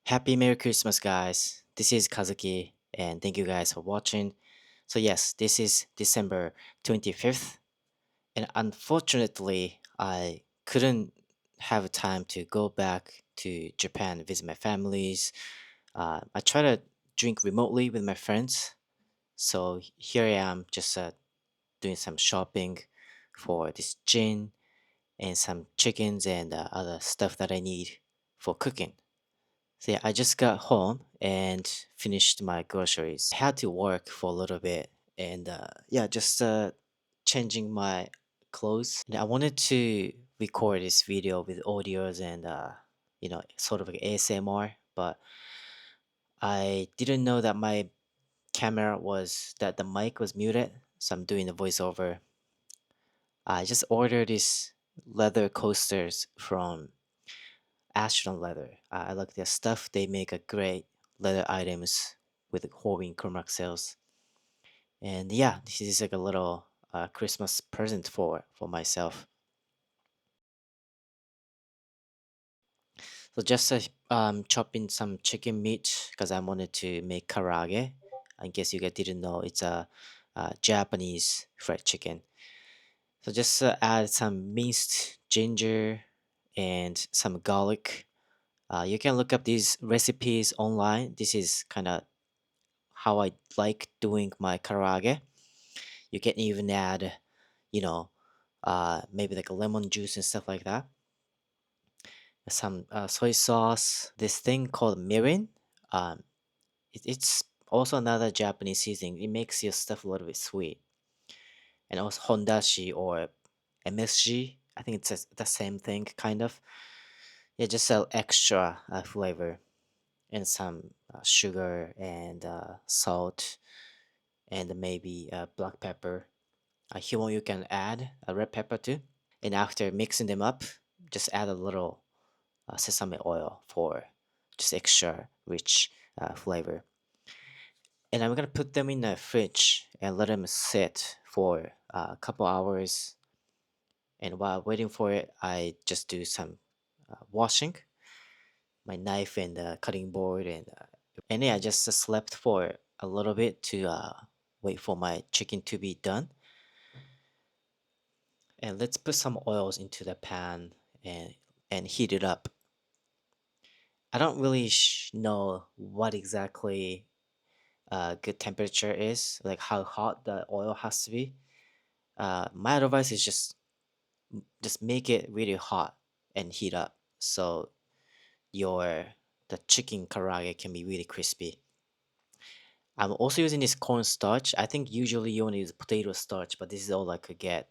Happy Merry Christmas, guys. This is Kazuki, and thank you guys for watching. So, yes, this is December 25th, and unfortunately, I couldn't have time to go back to Japan, visit my families. I try to drink remotely with my friends, so here I am just doing some shopping for this gin and some chickens and other stuff that I need for cooking. So yeah, I just got home and finished my groceries. I had to work for a little bit and yeah, just changing my clothes. And I wanted to record this video with audios and sort of like ASMR, but I didn't know that my camera was that the mic was muted, so I'm doing the voiceover. I just ordered these leather coasters from astronaut leather. I like their stuff. They make a great leather items with Horween Cormac sales. And yeah, this is like a little Christmas present for myself. So just chopping some chicken meat because I wanted to make karaage. I guess you guys didn't know it's a Japanese fried chicken. So just add some minced ginger and some garlic. You can look up these recipes online. This is kind of how I like doing my karaage. You can even add, you know, maybe like a lemon juice and stuff like that. Some soy sauce. This thing called mirin. Um, it's also another Japanese seasoning. It makes your stuff a little bit sweet. And also hondashi or MSG. I think it's the same thing, kind of. Yeah, just a extra flavor and some sugar and salt and maybe black pepper. If you want, you can add a red pepper too. And after mixing them up, just add a little sesame oil for just extra rich flavor. And I'm gonna put them in the fridge and let them sit for a couple hours. And while waiting for it, I just do some washing my knife and cutting board and yeah, I just slept for a little bit to wait for my chicken to be done. And let's put some oils into the pan and heat it up. I don't really know what exactly good temperature is, like how hot the oil has to be. My advice is just make it really hot and heat up so your the chicken karaage can be really crispy. I'm also using this cornstarch. I think usually you only use potato starch, but this is all I could get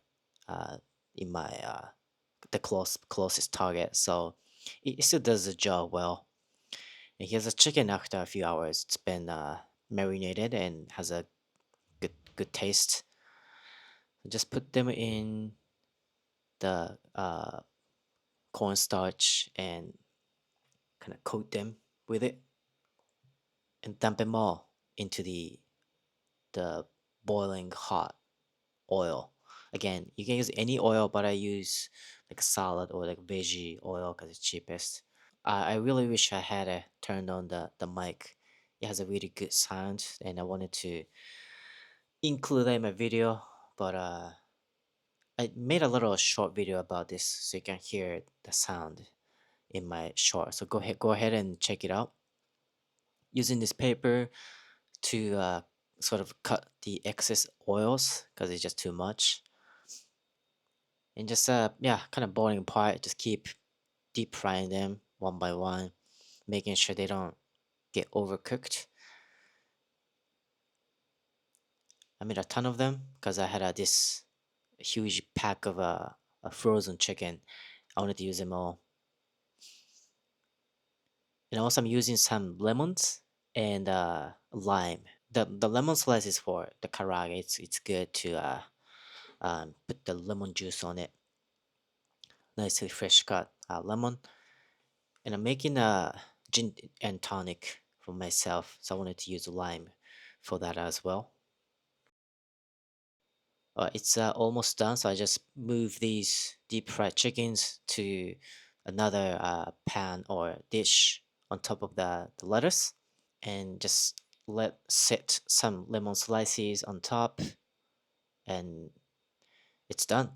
uh, in my the closest Target. So it still does the job well. And here's a chicken after a few hours. It's been marinated and has a good taste. Just put them in the cornstarch and kind of coat them with it and dump them all into the boiling hot oil. Again, you can use any oil, but I use like salad or like veggie oil because it's cheapest. I really wish I had turned on the mic. It has a really good sound, and I wanted to include that in my video, but I made a little short video about this so you can hear the sound in my short. So go ahead and check it out. Using this paper to sort of cut the excess oils because it's just too much, and just yeah, kind of boiling apart. Just keep deep frying them one by one, making sure they don't get overcooked. I made a ton of them because I had this huge pack of a frozen chicken. I wanted to use them all. And also, I'm using some lemons and lime. The lemon slice is for the karaage. It's good to put the lemon juice on it. Nicely fresh cut lemon. And I'm making a gin and tonic for myself, so I wanted to use lime for that as well. It's almost done, so I just move these deep fried chickens to another pan or dish on top of the lettuce, and just let sit some lemon slices on top, and it's done.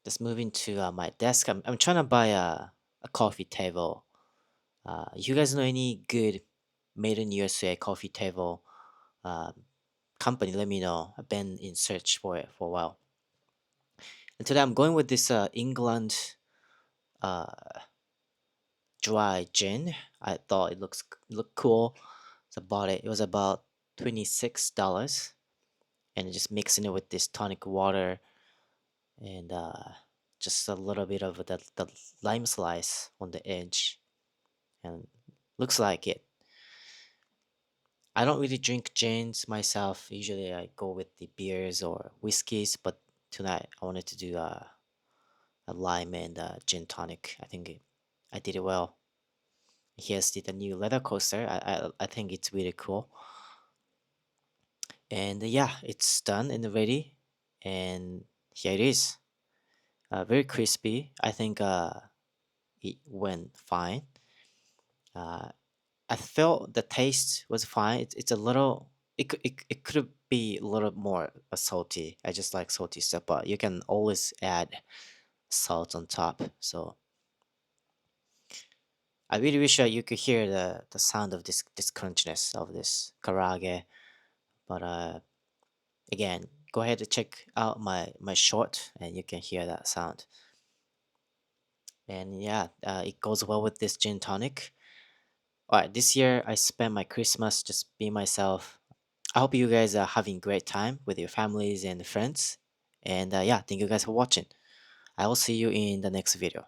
Just moving to my desk. I'm trying to buy a coffee table. You guys know any good made in USA coffee table company? Let me know. I've been in search for it for a while. And today I'm going with this England uh, dry gin. I thought it looked cool. So I bought it. It was about $26, and just mixing it with this tonic water and just a little bit of the lime slice on the edge, and looks like it. I don't really drink gins myself. Usually I go with the beers or whiskeys, but tonight I wanted to do a lime and gin tonic. I did it well. Here's the new leather coaster. I think it's really cool. And yeah, it's done and ready. And here it is. Very crispy. I think it went fine. Uh, I felt the taste was fine. It's a little. It could be a little more salty. I just like salty stuff, but you can always add salt on top. So I really wish you could hear the sound of this crunchiness of this karaage. But again, go ahead and check out my short, and you can hear that sound. And yeah, it goes well with this gin tonic. All right, this year I spent my Christmas just being myself. I hope you guys are having great time with your families and friends. And yeah, thank you guys for watching. I will see you in the next video.